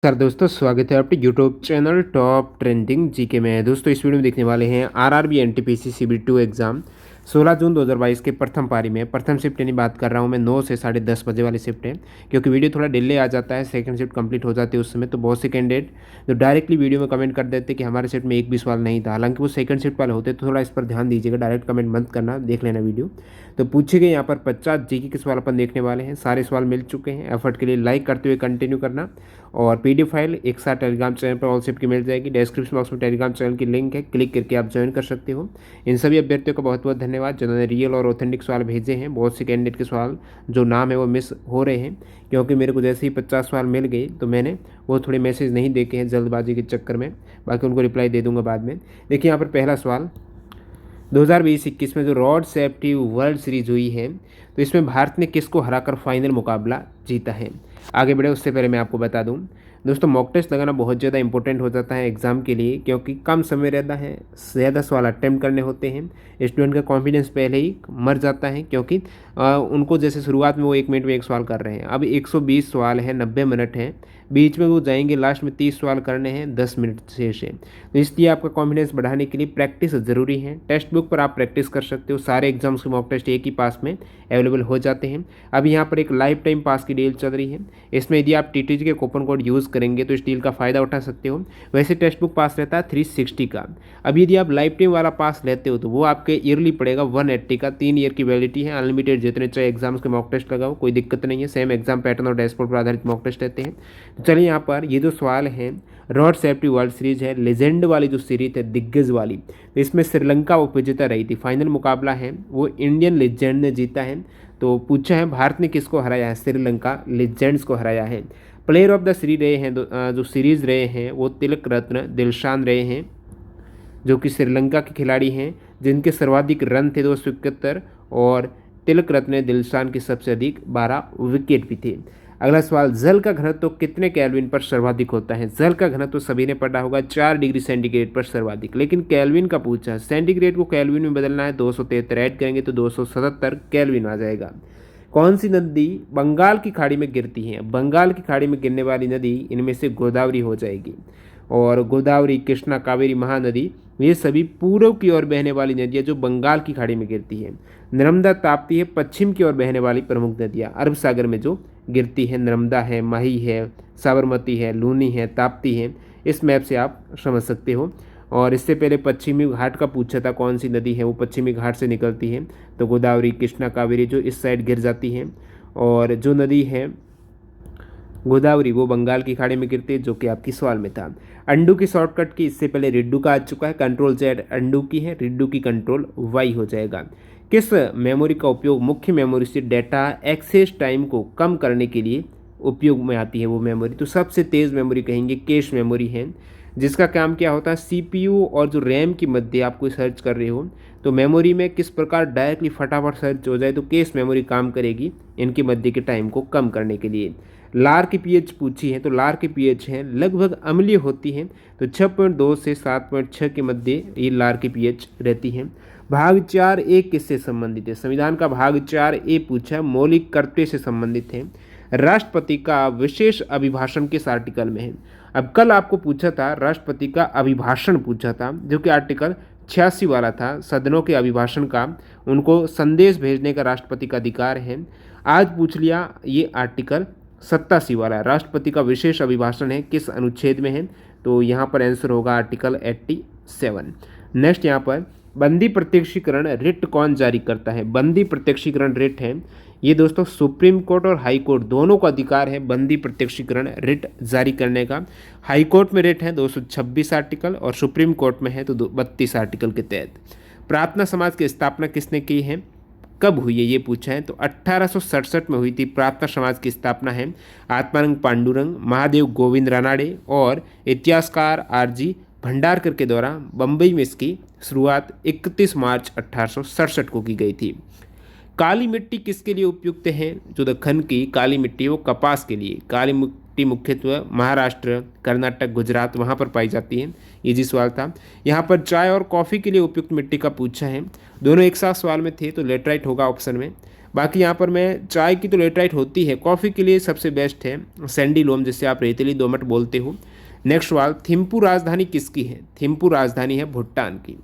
Sir दोस्तों, स्वागत है आपके YouTube channel top trending GK में। दोस्तों, इस वीडियो में देखने वाले हैं आरआरबी एनटीपीसी CB2 एग्जाम 16 जून 2022 के प्रथम पारी में प्रथम शिफ्ट यानी बात कर रहा हूं मैं 9 से 10:30 बजे वाली शिफ्ट है, क्योंकि वीडियो थोड़ा डिले आ जाता है। सेकंड शिफ्ट कंप्लीट हो जाती है उस समय, तो बहुत से कैंडिडेट जो डायरेक्टली वीडियो में कमेंट कर देते कि हमारे शिफ्ट में एक भी सवाल नहीं था, हालांकि वो सेकंड शिफ्ट वाले होते, तो थोड़ा इस पर ध्यान दीजिएगा। डायरेक्ट कमेंट मत करना, देख लेना वीडियो। तो पूछे गए यहाँ पर 50 जीके के सवाल अपन देखने वाले हैं। सारे सवाल मिल चुके हैं। एफर्ट के लिए लाइक करते हुए कंटिन्यू करना। और PDF फाइल एक साथ टेलीग्राम चैनल पर ऑल शिफ्ट की मिल जाएगी। डिस्क्रिप्शन बॉक्स में टेलीग्राम चैनल की लिंक है, क्लिक करके आप ज्वाइन कर सकते हो। इन सभी अभ्यर्थियों का बहुत बहुत धन्यवाद जिन्होंने रियल और ऑथेंटिक सवाल भेजे हैं। बहुत से कैंडिडेट के सवाल जो नाम है वो मिस हो रहे हैं, क्योंकि मेरे को जैसे ही 50 सवाल मिल गए तो मैंने वो थोड़े मैसेज नहीं देखे हैं जल्दबाजी के चक्कर में। बाकी उनको रिप्लाई दे दूंगा बाद में। देखिए यहाँ पर पहला सवाल, 2020-21 में जो रोड सेफ्टी वर्ल्ड सीरीज हुई है, तो इसमें भारत ने किसको हराकर फाइनल मुकाबला जीता है। आगे बढ़े उससे पहले मैं आपको बता दूं दोस्तों, मॉक टेस्ट लगाना बहुत ज़्यादा इंपॉर्टेंट हो जाता है एग्जाम के लिए, क्योंकि कम समय रहता है, ज़्यादा सवाल अटैम्प्ट करने होते हैं। स्टूडेंट का कॉन्फिडेंस पहले ही मर जाता है, क्योंकि उनको जैसे शुरुआत में वो 1 मिनट में एक सवाल कर रहे हैं, अब 120 सवाल है, 90 मिनट है, बीच में वो जाएंगे, लास्ट में 30 सवाल करने हैं, 10 मिनट शेष है। तो इसलिए आपका कॉन्फिडेंस बढ़ाने के लिए प्रैक्टिस ज़रूरी है। टेक्स्ट बुक पर आप प्रैक्टिस कर सकते हो। सारे एग्जाम्स के मॉक टेस्ट एक ही पास में अवेलेबल हो जाते हैं। अब यहाँ पर एक लाइफ टाइम पास की डील चल रही है। इसमें यदि आप TTG के कूपन कोड यूज़ करेंगे तो इस डील का फ़ायदा उठा सकते हो। वैसे टेक्स्ट बुक पास रहता है 360 का। अब यदि आप लाइफ टाइम वाला पास लेते हो तो वो आपके ईयरली पड़ेगा 180 का। 3 ईयर की वैलिडिटी है, अनलिमिटेड जितने चाहे एग्जाम्स के मॉक टेस्ट लगाओ, कोई दिक्कत नहीं है। सेम एग्जाम पैटर्न और डैशबोर्ड पर आधारित मॉक टेस्ट रहते हैं। तो चलिए यहाँ पर ये जो सवाल है, रोड सेफ्टी वर्ल्ड सीरीज है, लेजेंड वाली जो सीरीज है, दिग्गज वाली, तो इसमें श्रीलंका उपविजेता रही थी। फाइनल मुकाबला है वो इंडियन लेजेंड ने जीता है। तो पूछा है भारत ने किसको हराया है, श्रीलंका लेजेंड्स को हराया है। प्लेयर ऑफ द सीरीज रहे हैं जो सीरीज रहे हैं वो तिलक रत्न दिलशान रहे हैं, जो कि श्रीलंका के खिलाड़ी हैं, जिनके सर्वाधिक रन थे 271, और तिलक रत्न दिलशान के सबसे अधिक 12 विकेट भी थे। अगला सवाल, जल का घनत्व तो कितने केल्विन पर सर्वाधिक होता है। जल का घनत्व तो सभी ने पढ़ा होगा, 4 डिग्री सेंटीग्रेड पर सर्वाधिक, लेकिन केल्विन का पूछा। सेंटीग्रेड को केल्विन में बदलना है, 273 ऐड करेंगे तो 277 केल्विन आ जाएगा। कौन सी नदी बंगाल की खाड़ी में गिरती है। बंगाल की खाड़ी में गिरने वाली नदी इनमें से गोदावरी हो जाएगी। और गोदावरी, कृष्णा, कावेरी, महानदी, ये सभी पूर्व की ओर बहने वाली नदियाँ जो बंगाल की खाड़ी में गिरती है। नर्मदा, ताप्ती है पश्चिम की ओर बहने वाली प्रमुख नदियाँ, अरब सागर में जो गिरती है। नर्मदा है, माही है, साबरमती है, लूनी है, ताप्ती है। इस मैप से आप समझ सकते हो। और इससे पहले पश्चिमी घाट का पूछा था, कौन सी नदी है वो पश्चिमी घाट से निकलती है, तो गोदावरी, कृष्णा, कावेरी जो इस साइड गिर जाती हैं। और जो नदी है गोदावरी वो बंगाल की खाड़ी में गिरती है, जो कि आपकी सवाल में था। अंडू की शॉर्टकट की, इससे पहले रिड्डू का आ चुका है, Ctrl Z अंडू की है, रिड्डू की Ctrl Y हो जाएगा। किस मेमोरी का उपयोग मुख्य मेमोरी से डेटा एक्सेस टाइम को कम करने के लिए उपयोग में आती है वो मेमोरी, तो सबसे तेज़ मेमोरी कहेंगे कैश मेमोरी है, जिसका काम क्या होता है, CPU और जो रैम की मध्य आप कोई सर्च कर रहे हो तो मेमोरी में किस प्रकार डायरेक्टली फटाफट सर्च हो जाए, तो कैश मेमोरी काम करेगी इनके मध्य के टाइम को कम करने के लिए। लार की पीएच पूछी है, तो लार की पीएच है लगभग अम्लीय होती है, तो 6.2 से 7.6 के मध्य ये लार की पीएच रहती है। भाग 4A किससे संबंधित है। संविधान का भाग 4A पूछा, मौलिक कर्तव्य से संबंधित है। राष्ट्रपति का विशेष अभिभाषण किस आर्टिकल में है। अब कल आपको पूछा था राष्ट्रपति का अभिभाषण पूछा था, जो कि आर्टिकल 86 वाला था। सदनों के अभिभाषण का, उनको संदेश भेजने का राष्ट्रपति का अधिकार है। आज पूछ लिया ये आर्टिकल 87 वाला, राष्ट्रपति का विशेष अभिभाषण है, किस अनुच्छेद में है, तो यहाँ पर आंसर होगा आर्टिकल 87। नेक्स्ट यहाँ पर, बंदी प्रत्यक्षीकरण रिट कौन जारी करता है। बंदी प्रत्यक्षीकरण रिट है, ये दोस्तों सुप्रीम कोर्ट और हाई कोर्ट दोनों को अधिकार है बंदी प्रत्यक्षीकरण रिट जारी करने का। हाई कोर्ट में रिट है 226 आर्टिकल और सुप्रीम कोर्ट में है तो 32 आर्टिकल के तहत। प्रार्थना समाज की स्थापना किसने की है, कब हुई है ये पूछा है, तो 1867 में हुई थी प्रार्थना समाज की स्थापना है। आत्मानंद पांडुरंग, महादेव गोविंद रानाडे और इतिहासकार RG भंडारकर के द्वारा बम्बई में इसकी शुरुआत 31 मार्च 1867 को की गई थी। काली मिट्टी किसके लिए उपयुक्त है, जो दक्कन की काली मिट्टी है वो कपास के लिए। काली मिट्टी मुख्यतः महाराष्ट्र, कर्नाटक, गुजरात वहाँ पर पाई जाती है। इजी सवाल था। यहाँ पर चाय और कॉफ़ी के लिए उपयुक्त मिट्टी का पूछा है। दोनों एक साथ सवाल में थे तो लेटराइट होगा ऑप्शन में। बाकी यहाँ पर मैं चाय की तो लेटराइट होती है, कॉफ़ी के लिए सबसे बेस्ट है सैंडी लोम, जिससे आप रेतीली दोमट बोलते हो। नेक्स्ट सवाल, थिम्पू राजधानी किसकी है? थिम्पू राजधानी है भूटान की।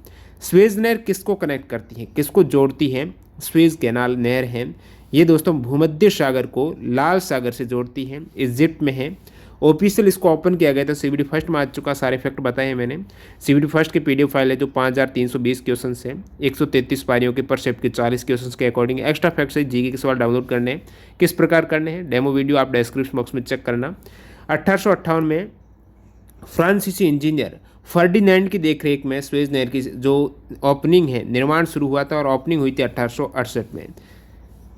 स्वेज नहर किसको कनेक्ट करती है, किसको जोड़ती है? स्वेज कैनाल नहर है ये दोस्तों भूमध्य सागर को लाल सागर से जोड़ती है, इजिप्ट में है। ऑफिशियल इसको ओपन किया गया था, सीबीडी फर्स्ट में आ चुका, सारे फैक्ट बताए हैं मैंने। सीबीडी फर्स्ट की पीडीएफ फाइल है जो 5320 क्वेश्चन है, 133 पारियों के पर शिफ्ट के 40 क्वेश्चन के अकॉर्डिंग एक्स्ट्रा फैक्ट से जीके के सवाल डाउनलोड करने हैं। किस प्रकार करने हैं, डेमो वीडियो आप डिस्क्रिप्शन बॉक्स में चेक करना। 1858 में फ्रांसीसी इंजीनियर फर्डिनेंड की देखरेख में स्वेज नहर की जो ओपनिंग है, निर्माण शुरू हुआ था और ओपनिंग हुई थी 1868 में।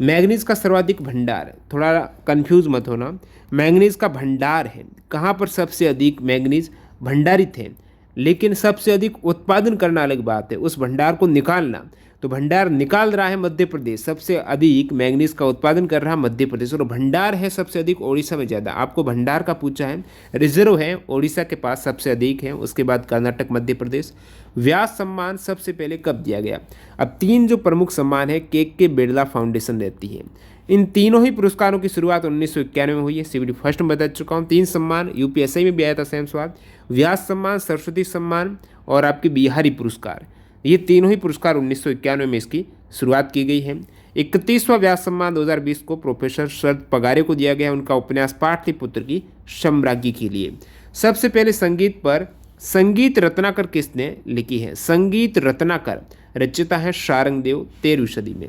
मैग्नीज का सर्वाधिक भंडार, थोड़ा कंफ्यूज मत होना, मैग्नीज का भंडार है, कहाँ पर सबसे अधिक मैग्नीज भंडारित है, लेकिन सबसे अधिक उत्पादन करना अलग बात है, उस भंडार को निकालना। तो भंडार निकाल रहा है मध्य प्रदेश, सबसे अधिक मैग्नीज का उत्पादन कर रहा है मध्य प्रदेश, और भंडार है सबसे अधिक ओडिशा में ज़्यादा। आपको भंडार का पूछा है, रिजर्व है ओडिशा के पास सबसे अधिक है, उसके बाद कर्नाटक, मध्य प्रदेश। व्यास सम्मान सबसे पहले कब दिया गया? अब तीन जो प्रमुख सम्मान है के बिरला फाउंडेशन रहती है, इन तीनों ही पुरस्कारों की शुरुआत 1991 में हुई है। सीबीडी फर्स्ट में बता चुका हूँ, 3 सम्मान, यूपीएससी में भी आया था सेम सवाल, व्यास सम्मान, सरस्वती सम्मान और आपके बिहारी पुरस्कार, ये तीनों ही पुरस्कार 1991 में इसकी शुरुआत की गई है। 31वां व्यास सम्मान 2020 को प्रोफेसर शरद पगारे को दिया गया, उनका उपन्यास पाटलिपुत्र की सम्राज्ञी के लिए। सबसे पहले संगीत पर संगीत रत्नाकर किसने लिखी है? संगीत रत्नाकर रचयिता है शारंगदेव, 13वीं सदी में।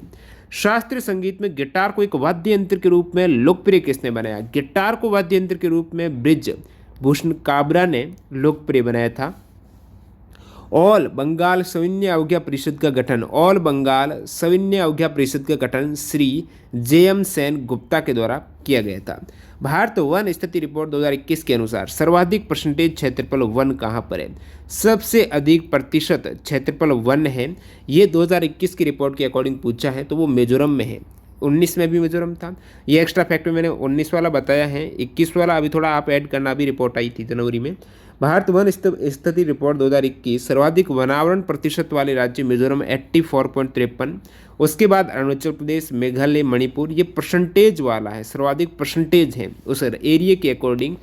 शास्त्रीय संगीत में गिटार को एक वाद्य यंत्र के रूप में लोकप्रिय किसने बनाया? गिटार को वाद्य यंत्र के रूप में ब्रिज भूषण काबरा ने लोकप्रिय बनाया था। ऑल बंगाल सविनय अवज्ञा परिषद का गठन, ऑल बंगाल सविनय अवज्ञा परिषद का गठन श्री JM सेन गुप्ता के द्वारा किया गया था। भारत वन स्थिति रिपोर्ट 2021 के अनुसार सर्वाधिक परसेंटेज क्षेत्रफल वन कहाँ पर है? सबसे अधिक प्रतिशत क्षेत्रफल वन है, ये 2021 की रिपोर्ट के अकॉर्डिंग पूछा है, तो वो मिजोरम में है। 19 में भी मिजोरम था, ये एक्स्ट्रा फैक्ट में मैंने 19 वाला बताया है, 21 वाला अभी थोड़ा आप ऐड करना, अभी रिपोर्ट आई थी जनवरी में। भारत वन स्थिति रिपोर्ट 2021 सर्वाधिक वनावरण प्रतिशत वाले राज्य मिजोरम 84.53, उसके बाद अरुणाचल प्रदेश, मेघालय, मणिपुर, ये परसेंटेज वाला है, सर्वाधिक परसेंटेज है उस एरिया के अकॉर्डिंग,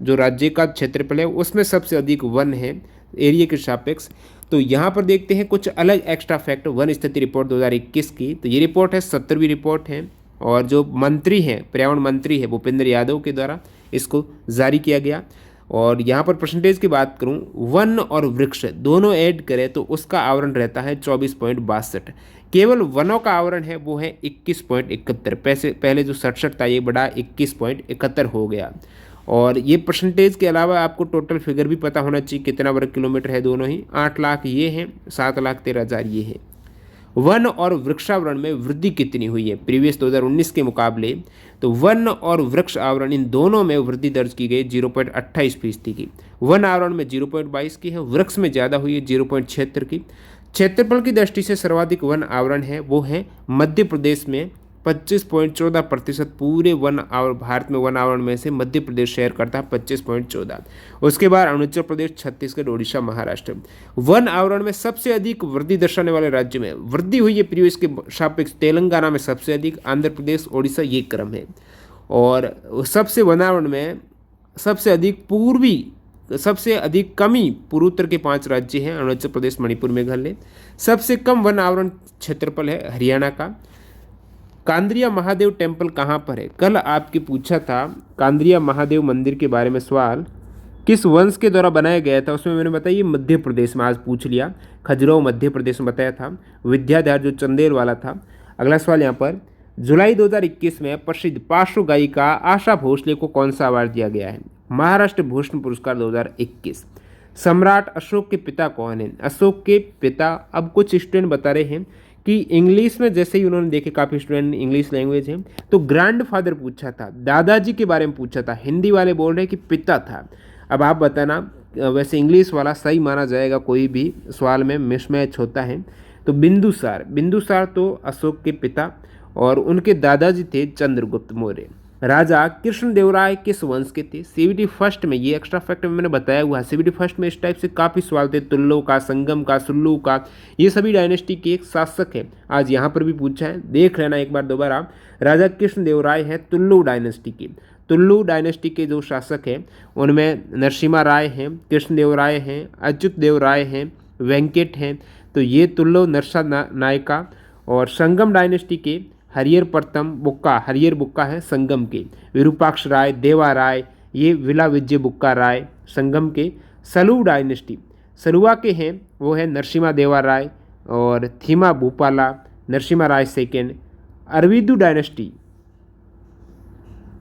जो राज्य का क्षेत्रफल है उसमें सबसे अधिक वन है एरिया के सापेक्ष। तो यहाँ पर देखते हैं कुछ अलग एक्स्ट्रा फैक्ट वन स्थिति रिपोर्ट 2021 की। तो ये रिपोर्ट है 70वीं रिपोर्ट है, और जो मंत्री हैं, पर्यावरण मंत्री है भूपेंद्र यादव के द्वारा इसको जारी किया गया। और यहाँ पर परसेंटेज की बात करूँ, वन और वृक्ष दोनों ऐड करें तो उसका आवरण रहता है 24.62, केवल वनों का आवरण है वो है 21.71, पहले जो 67 था ये बढ़ा 21.71 हो गया। और ये परसेंटेज के अलावा आपको टोटल फिगर भी पता होना चाहिए, कितना वर्ग किलोमीटर है दोनों ही, 8 लाख ये हैं, 7,13,000 ये है। वन और वृक्षावरण में वृद्धि कितनी हुई है प्रीवियस 2019 के मुकाबले? तो वन और वृक्ष आवरण इन दोनों में वृद्धि दर्ज की गई 0.28% की, वन आवरण में 0.22 की है, वृक्ष में ज़्यादा हुई है 0.76 की। क्षेत्रफल की दृष्टि से सर्वाधिक वन आवरण है वो है मध्य प्रदेश में 25.14%, पूरे वन आवरण भारत में वन आवरण में से मध्य प्रदेश शेयर करता है 25.14। उसके बाद अरुणाचल प्रदेश, छत्तीसगढ़, ओडिशा, महाराष्ट्र। वन आवरण में सबसे अधिक वृद्धि दर्शाने वाले राज्य में वृद्धि हुई है प्रीवियस के सापेक्ष तेलंगाना में सबसे अधिक, आंध्र प्रदेश, ओडिशा, ये क्रम है। और सबसे वन आवरण में सबसे अधिक पूर्वी, सबसे अधिक कमी पूर्वोत्तर के 5 राज्य हैं, अरुणाचल प्रदेश, मणिपुर, मेघालय। सबसे कम वन आवरण क्षेत्रफल है हरियाणा का। कांद्रिया महादेव टेम्पल कहाँ पर है? कल आपके पूछा था कांद्रिया महादेव मंदिर के बारे में सवाल, किस वंश के द्वारा बनाया गया था, उसमें मैंने बताया मध्य प्रदेश में, आज पूछ लिया, खजुराहो मध्य प्रदेश में बताया था। विद्याधर जो चंदेल वाला था। अगला सवाल यहाँ पर, जुलाई 2021 में प्रसिद्ध पार्श्व गायिका आशा भोसले को कौन सा अवार्ड दिया गया है? महाराष्ट्र भूषण पुरस्कार 2021। सम्राट अशोक के पिता कौन है? अशोक के पिता, अब कुछ स्टूडेंट बता रहे हैं कि इंग्लिश में जैसे ही उन्होंने देखे, काफ़ी स्टूडेंट इंग्लिश लैंग्वेज है, तो ग्रैंड फादर पूछा था, दादाजी के बारे में पूछा था, हिंदी वाले बोल रहे कि पिता था। अब आप बताना, वैसे इंग्लिश वाला सही माना जाएगा, कोई भी सवाल में मिसमैच होता है। तो बिंदुसार तो अशोक के पिता, और उनके दादाजी थे चंद्रगुप्त मौर्य। राजा कृष्णदेवराय किस वंश के थे? सीबीटी फर्स्ट में, ये एक्स्ट्रा फैक्ट में मैंने बताया हुआ है, सीबीटी फर्स्ट में इस टाइप से काफ़ी सवाल थे, तुल्लो का, संगम का, सुल्लू का, ये सभी डायनेस्टी के एक शासक है। आज यहाँ पर भी पूछा है, देख लेना एक बार दोबारा। राजा कृष्णदेवराय है तुल्लु डायनेस्टी के। तुल्लु डायनेस्टी के जो शासक हैं उनमें नरसिम्हा राय हैं, कृष्णदेवराय हैं, अच्युत देव राय हैं, वेंकट हैं। तो ये तुल्लु नरसा नायका। और संगम डायनेस्टी के हरियर प्रथम बुक्का, हरियर बुक्का है संगम के, विरूपाक्ष राय, देवा राय, ये विला विजय बुक्का राय संगम के। सलू डायनेस्टी, सलुआ के हैं वो है नरसिम्हा देवा राय और थीमा भूपाला, नरसिम्हा राय सेकेंड। अरविदु डायनेस्टी,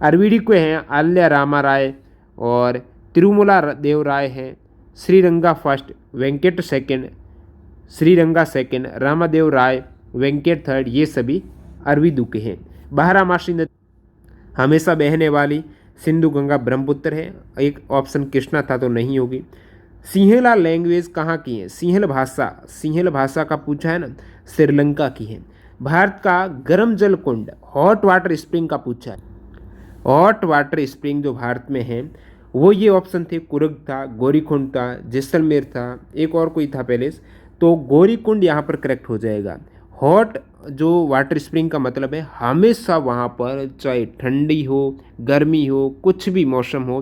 अरविडी के हैं आल्या रामा राय और तिरुमला देव राय हैं। Sriranga first, Venkata second, Sriranga second, Ramadeva Raya, Venkata third, ये सभी अरविदु के हैं। बारहमासी नदी हमेशा बहने वाली सिंधु गंगा ब्रह्मपुत्र है। एक ऑप्शन कृष्णा था तो नहीं होगी। सिंहला लैंग्वेज कहाँ की है? सिंहल भाषा का पूछा है ना, श्रीलंका की है। भारत का गर्म जल कुंड, हॉट वाटर स्प्रिंग का पूछा है। हॉट वाटर स्प्रिंग जो भारत में है वो ये ऑप्शन थे, कुर्ग था, गौरीकुंड था, जैसलमेर था, एक और कोई था पहले, तो गौरीकुंड यहाँ पर करेक्ट हो जाएगा। हॉट जो वाटर स्प्रिंग का मतलब है हमेशा वहाँ पर चाहे ठंडी हो, गर्मी हो, कुछ भी मौसम हो,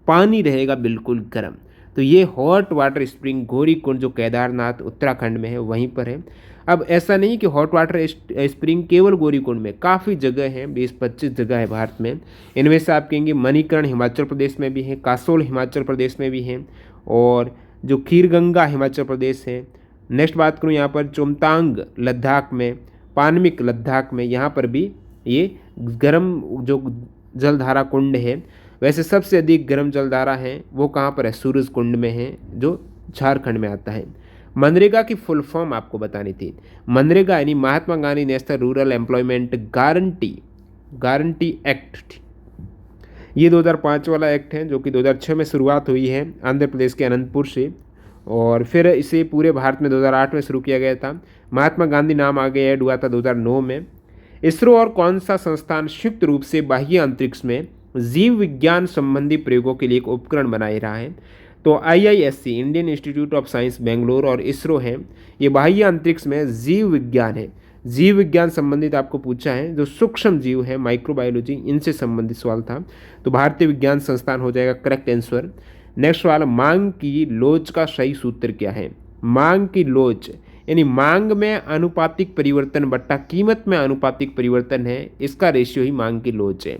पानी रहेगा बिल्कुल गर्म। तो ये हॉट वाटर स्प्रिंग गौरीकुंड जो केदारनाथ उत्तराखंड में है वहीं पर है। अब ऐसा नहीं कि हॉट वाटर स्प्रिंग केवल गौरीकुंड में, काफ़ी जगह है, 20-25 जगह है भारत में। इनमें से आप कहेंगे मणिकर्ण हिमाचल प्रदेश में भी है, कासोल हिमाचल प्रदेश में भी है, और जो खीरगंगा हिमाचल प्रदेश है। नेक्स्ट बात करूँ यहाँ पर चोमतांग लद्दाख में, पानमिक लद्दाख में, यहाँ पर भी ये गर्म जो जलधारा कुंड है। वैसे सबसे अधिक गर्म जलधारा है वो कहाँ पर है? सूरज कुंड में है जो झारखंड में आता है। मनरेगा की फुल फॉर्म आपको बतानी थी। मनरेगा यानी Mahatma Gandhi national rural employment guarantee act. ये 2005 वाला एक्ट है जो कि 2006 में शुरुआत हुई है आंध्र प्रदेश के अनंतपुर से, और फिर इसे पूरे भारत में 2008 में शुरू किया गया था। महात्मा गांधी नाम आगे ऐड हुआ था 2009 में। इसरो और कौन सा संस्थान संयुक्त रूप से बाह्य अंतरिक्ष में जीव विज्ञान संबंधी प्रयोगों के लिए एक उपकरण बना रहा है? तो IISc, Indian institute of science Bangalore, और इसरो है, ये बाह्य अंतरिक्ष में जीव विज्ञान है। जीव विज्ञान संबंधित आपको पूछा है, जो सूक्ष्म जीव है, माइक्रोबायोलॉजी, इनसे संबंधित सवाल था, तो भारतीय विज्ञान संस्थान हो जाएगा करेक्ट आंसर। नेक्स्ट सवाल, मांग की लोच का सही सूत्र क्या है? मांग की लोच यानी मांग में अनुपातिक परिवर्तन बट्टा कीमत में अनुपातिक परिवर्तन है, इसका रेशियो ही मांग की लोच है।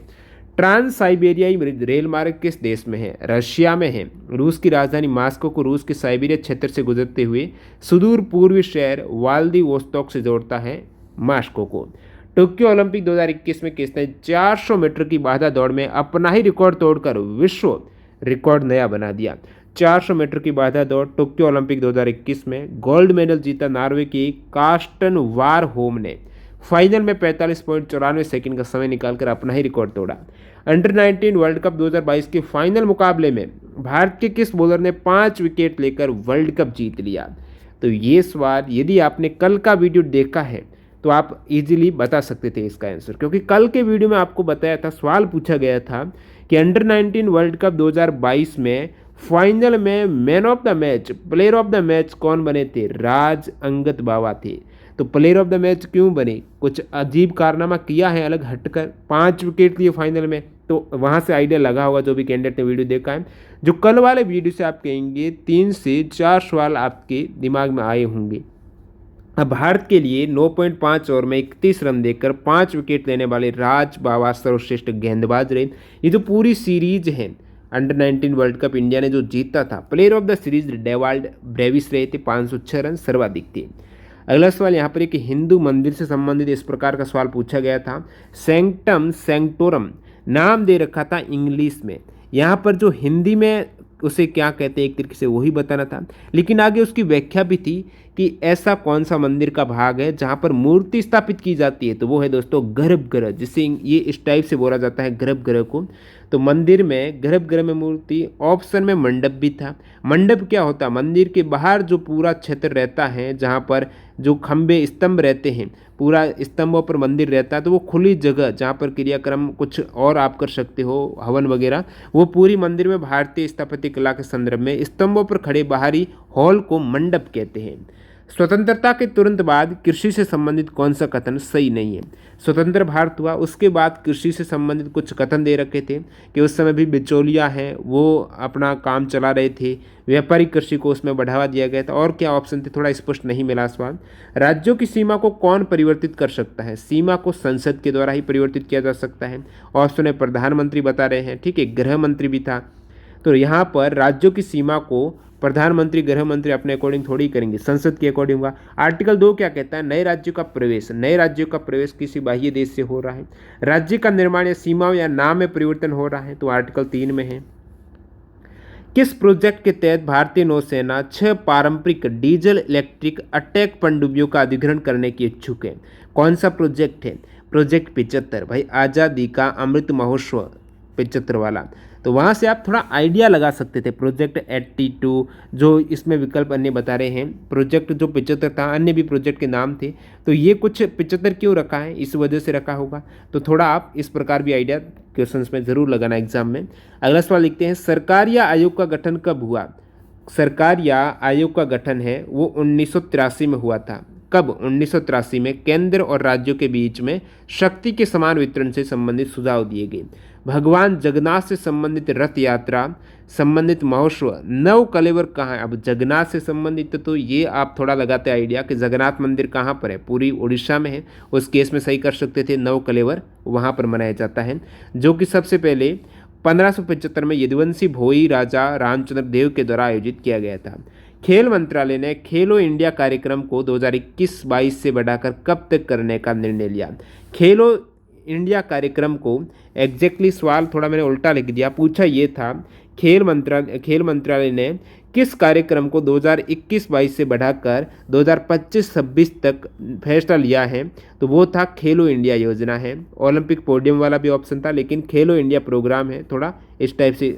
ट्रांस साइबेरियाई रेल मार्ग किस देश में है? रशिया में है। रूस की राजधानी मॉस्को को रूस के साइबेरिया क्षेत्र से गुजरते हुए सुदूर पूर्वी शहर व्लादिवोस्तोक से जोड़ता है मॉस्को को। टोक्यो ओलंपिक 2021 में किसने 400 मीटर की बाधा दौड़ में अपना ही रिकॉर्ड तोड़कर विश्व रिकॉर्ड नया बना दिया? 400 मीटर की बाधा दौड़ टोक्यो ओलंपिक 2021 में गोल्ड मेडल जीता नॉर्वे की कार्स्टन वारहोम ने। फाइनल में 45.94 सेकंड का समय निकालकर अपना ही रिकॉर्ड तोड़ा। अंडर 19 वर्ल्ड कप 2022 के फाइनल मुकाबले में भारत के किस बॉलर ने 5 विकेट लेकर वर्ल्ड कप जीत लिया? तो ये सवाल यदि आपने कल का वीडियो देखा है तो आप इजीली बता सकते थे इसका आंसर, क्योंकि कल के वीडियो में आपको बताया था, सवाल पूछा गया था कि अंडर 19 वर्ल्ड कप 2022 में फाइनल में man of the match, player of the match कौन बने थे? राज अंगत बावा थे। तो प्लेयर ऑफ द मैच क्यों बने? कुछ अजीब कारनामा किया है अलग हटकर, 5 विकेट लिए फाइनल में, तो वहाँ से आइडिया लगा होगा जो भी कैंडिडेट ने वीडियो देखा है। जो कल वाले वीडियो से आप कहेंगे 3 से 4 सवाल आपके दिमाग में आए होंगे। अब भारत के लिए 9.5 ओवर में 31 रन देकर 5 विकेट लेने वाले राज बावा सर्वश्रेष्ठ गेंदबाज रहे। ये जो पूरी सीरीज है अंडर 19 वर्ल्ड कप इंडिया ने जो जीता था, player of the series Dewald Brevis रहे थे, 506 रन सर्वाधिक थे। अगला सवाल यहाँ पर एक हिंदू मंदिर से संबंधित इस प्रकार का सवाल पूछा गया था। सैंक्टम सैंक्टोरम नाम दे रखा था इंग्लिश में, यहाँ पर जो हिंदी में उसे क्या कहते हैं एक तरीके से वही बताना था, लेकिन आगे उसकी व्याख्या भी थी कि ऐसा कौन सा मंदिर का भाग है जहाँ पर मूर्ति स्थापित की जाती है, तो वो है दोस्तों गर्भगृह, जिसे ये इस टाइप से बोला जाता है गर्भगृह को। तो मंदिर में गर्भगृह में मूर्ति, ऑप्शन में मंडप भी था। मंडप क्या होता है, मंदिर के बाहर जो पूरा क्षेत्र रहता है जहाँ पर जो खंबे स्तंभ रहते हैं, पूरा स्तंभों पर मंदिर रहता है, तो वो खुली जगह जहाँ पर क्रियाक्रम कुछ और आप कर सकते हो, हवन वगैरह, वो पूरी मंदिर में भारतीय स्थापत्य कला के संदर्भ में स्तंभों पर खड़े बाहरी हॉल को मंडप कहते हैं। स्वतंत्रता के तुरंत बाद कृषि से संबंधित कौन सा कथन सही नहीं है। स्वतंत्र भारत हुआ, उसके बाद कृषि से संबंधित कुछ कथन दे रखे थे कि उस समय भी बिचौलिया हैं वो अपना काम चला रहे थे, व्यापारिक कृषि को उसमें बढ़ावा दिया गया था। और क्या ऑप्शन थे, थोड़ा स्पष्ट नहीं मिला सवाल। राज्यों की सीमा को कौन परिवर्तित कर सकता है, सीमा को संसद के द्वारा ही परिवर्तित किया जा सकता है। ऑप्शन में प्रधानमंत्री बता रहे हैं, ठीक है, गृह मंत्री भी था। तो यहाँ पर राज्यों की सीमा को प्रधानमंत्री गृह मंत्री अपने अकॉर्डिंग थोड़ी करेंगे, संसद के अकॉर्डिंग होगा। आर्टिकल 2 क्या कहता है, नए राज्यों का प्रवेश, नए राज्यों का प्रवेश किसी बाह्य देश से हो रहा है। राज्य का निर्माण या सीमाओं या नाम में परिवर्तन हो रहा है, तो आर्टिकल 3 में है। किस प्रोजेक्ट के तहत भारतीय नौसेना 6 पारंपरिक डीजल इलेक्ट्रिक अटैक पनडुब्बियों का अधिग्रहण करने की इच्छुक है। कौन सा प्रोजेक्ट है, प्रोजेक्ट 75 भाई, आज़ादी का अमृत महोत्सव 75 वाला। तो वहाँ से आप थोड़ा आइडिया लगा सकते थे। प्रोजेक्ट 82 जो इसमें विकल्प अन्य बता रहे हैं, प्रोजेक्ट जो 75 था, अन्य भी प्रोजेक्ट के नाम थे, तो ये कुछ 75 क्यों रखा है, इस वजह से रखा होगा। तो थोड़ा आप इस प्रकार भी आइडिया क्वेश्चंस में ज़रूर लगाना एग्जाम में। अगला सवाल लिखते हैं, सरकार या आयोग का गठन कब हुआ। सरकार या आयोग का गठन है वो 1983 में हुआ था। कब, 1983 में केंद्र और राज्यों के बीच में शक्ति के समान वितरण से संबंधित सुझाव दिए गए। भगवान जगन्नाथ से संबंधित रथ यात्रा संबंधित महोत्सव नव कलेवर कहाँ है। अब जगन्नाथ से संबंधित तो ये आप थोड़ा लगाते आइडिया कि जगन्नाथ मंदिर कहाँ पर है, पूरी उड़ीसा में है। उस केस में सही कर सकते थे, नव कलेवर वहाँ पर मनाया जाता है, जो कि सबसे पहले 1575 में यदुवंशी भोई राजा रामचंद्र देव के द्वारा आयोजित किया गया था। खेल मंत्रालय ने खेलो इंडिया कार्यक्रम को 2021-22 से बढ़ाकर कब तक करने का निर्णय लिया। खेलो इंडिया कार्यक्रम को एग्जैक्टली सवाल थोड़ा मैंने उल्टा लिख दिया, पूछा ये था खेल मंत्रालय ने किस कार्यक्रम को 2021-22 से बढ़ाकर 2025-26 तक फैसला लिया है, तो वो था खेलो इंडिया योजना है। ओलंपिक पोडियम वाला भी ऑप्शन था, लेकिन खेलो इंडिया प्रोग्राम है, थोड़ा इस टाइप से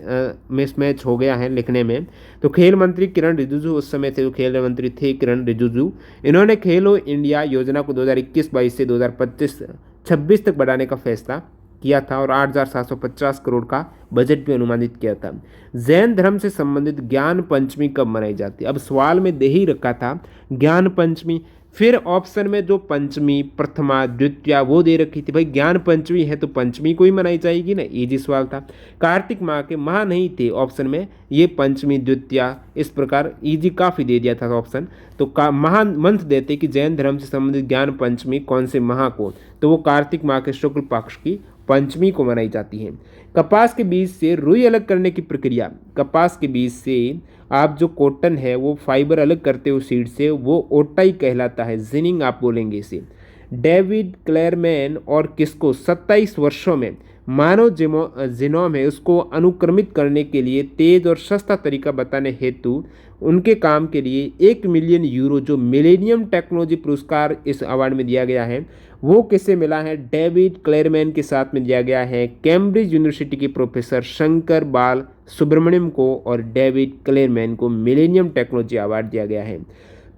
मिसमैच हो गया है लिखने में। तो खेल मंत्री किरण रिजिजू उस समय थे, जो खेल मंत्री थे किरण रिजिजू, इन्होंने खेलो इंडिया योजना को 2021-22 से 2025-26 तक बढ़ाने का फैसला किया था और 8,750 करोड़ का बजट भी अनुमानित किया था। जैन धर्म से संबंधित ज्ञान पंचमी कब मनाई जाती है। अब सवाल में दे ही रखा था ज्ञान पंचमी, फिर ऑप्शन में जो पंचमी, प्रथमा, द्वितीया वो दे रखी थी। भाई ज्ञान पंचमी है तो पंचमी को ही मनाई जाएगी ना, इजी सवाल था। कार्तिक माह के माह नहीं थे ऑप्शन में, ये पंचमी, द्वितीया, इस प्रकार इजी काफ़ी दे दिया था ऑप्शन। तो माह मंथ देते कि जैन धर्म से संबंधित ज्ञान पंचमी कौन से माह को, तो वो कार्तिक माह के शुक्ल पक्ष की पंचमी को मनाई जाती है। कपास के बीज से रुई अलग करने की प्रक्रिया, कपास के बीज से आप जो कॉटन है वो फाइबर अलग करते हो सीड से, वो ओटाई कहलाता है, जिनिंग आप बोलेंगे इसे। डेविड क्लेरमैन और किसको 27 वर्षों में मानव जीनोम है उसको अनुक्रमित करने के लिए तेज और सस्ता तरीका बताने हेतु उनके काम के लिए 1 मिलियन यूरो जो मिलेनियम टेक्नोलॉजी पुरस्कार इस अवार्ड में दिया गया है, वो किसे मिला है, डेविड क्लेरमैन के साथ में दिया गया है कैम्ब्रिज यूनिवर्सिटी के प्रोफेसर शंकर बाल सुब्रमण्यम को, और डेविड क्लेरमैन को मिलेनियम टेक्नोलॉजी अवार्ड दिया गया है।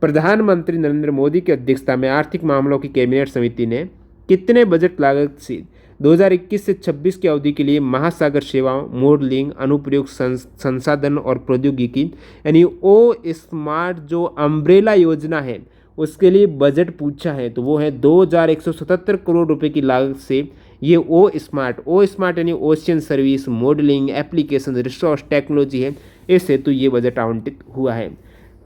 प्रधानमंत्री नरेंद्र मोदी की अध्यक्षता में आर्थिक मामलों की कैबिनेट समिति ने कितने बजट लागत से 2021 से 26 की अवधि के लिए महासागर सेवाओं, मॉडलिंग, अनुप्रयोग संसाधन और प्रौद्योगिकी यानी ओ स्मार्ट जो अम्ब्रेला योजना है उसके लिए बजट पूछा है, तो वो है 2177 करोड़ रुपए की लागत से ये ओ स्मार्ट यानी ocean service, modelling, application, resource technology है, इस हेतु ये बजट आवंटित हुआ है।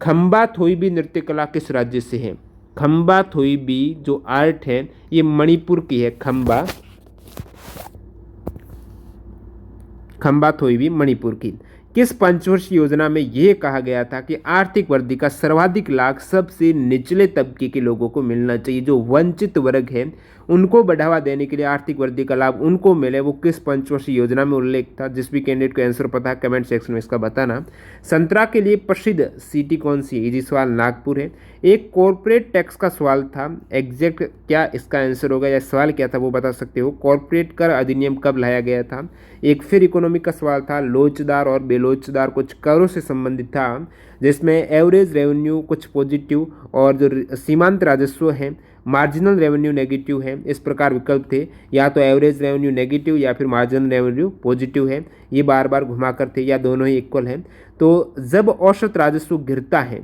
खम्बा थोईबी नृत्य कला किस राज्य से है। खम्बा थोईबी जो आर्ट है ये मणिपुर की है। खम्बा थोईबी मणिपुर की। किस पंचवर्षीय योजना में यह कहा गया था कि आर्थिक वृद्धि का सर्वाधिक लाभ सबसे निचले तबके के लोगों को मिलना चाहिए, जो वंचित वर्ग है उनको बढ़ावा देने के लिए आर्थिक वृद्धि का लाभ उनको मिले, वो किस पंचवर्षीय योजना में उल्लेख था? जिस भी कैंडिडेट को आंसर पता है कमेंट सेक्शन में इसका बताना। संतरा के लिए प्रसिद्ध सिटी कौन सी है? ये सवाल नागपुर है। एक कॉर्पोरेट टैक्स का सवाल था, एग्जैक्ट क्या इसका आंसर होगा या सवाल क्या था वो बता सकते हो। कॉर्पोरेट कर अधिनियम कब लाया गया था? एक फिर इकोनॉमिक का सवाल था, लोचदार और बेलोचदार कुछ करों से संबंधित था, जिसमें एवरेज रेवेन्यू कुछ पॉजिटिव और जो सीमांत राजस्व है मार्जिनल रेवेन्यू नेगेटिव है। इस प्रकार विकल्प थे, या तो एवरेज रेवेन्यू नेगेटिव या फिर मार्जिनल रेवेन्यू पॉजिटिव है, ये बार बार घुमाकर थे, या दोनों ही इक्वल हैं। तो जब औसत राजस्व गिरता है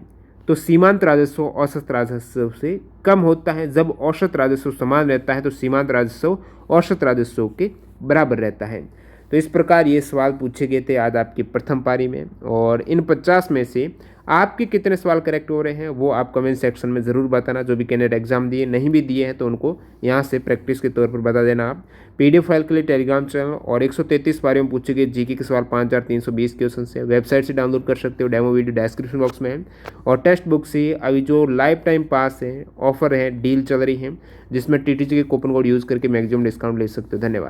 तो सीमांत राजस्व औसत राजस्व से कम होता है, जब औसत राजस्व समान रहता है तो सीमांत राजस्व औसत राजस्व के बराबर रहता है। तो इस प्रकार ये सवाल पूछे गए थे आज आपकी प्रथम पारी में, और इन 50 में से आपके कितने सवाल करेक्ट हो रहे हैं वो आप कमेंट सेक्शन में ज़रूर बताना। जो भी कैंडिडेट एग्जाम दिए नहीं भी दिए हैं तो उनको यहाँ से प्रैक्टिस के तौर पर बता देना आप। पीडीएफ फाइल के लिए टेलीग्राम चैनल और 133 पारियों में पूछे गए जीके के सवाल 5320 क्वेश्चन से वेबसाइट से डाउनलोड कर सकते हो, डेमो वीडियो डिस्क्रिप्शन बॉक्स में है। और टेक्स्ट बुक से अभी जो लाइफ टाइम पास है ऑफर है, डील चल रही है, जिसमें टीटीजी के कूपन कोड यूज़ करके मैक्सिमम डिस्काउंट ले सकते हो। धन्यवाद।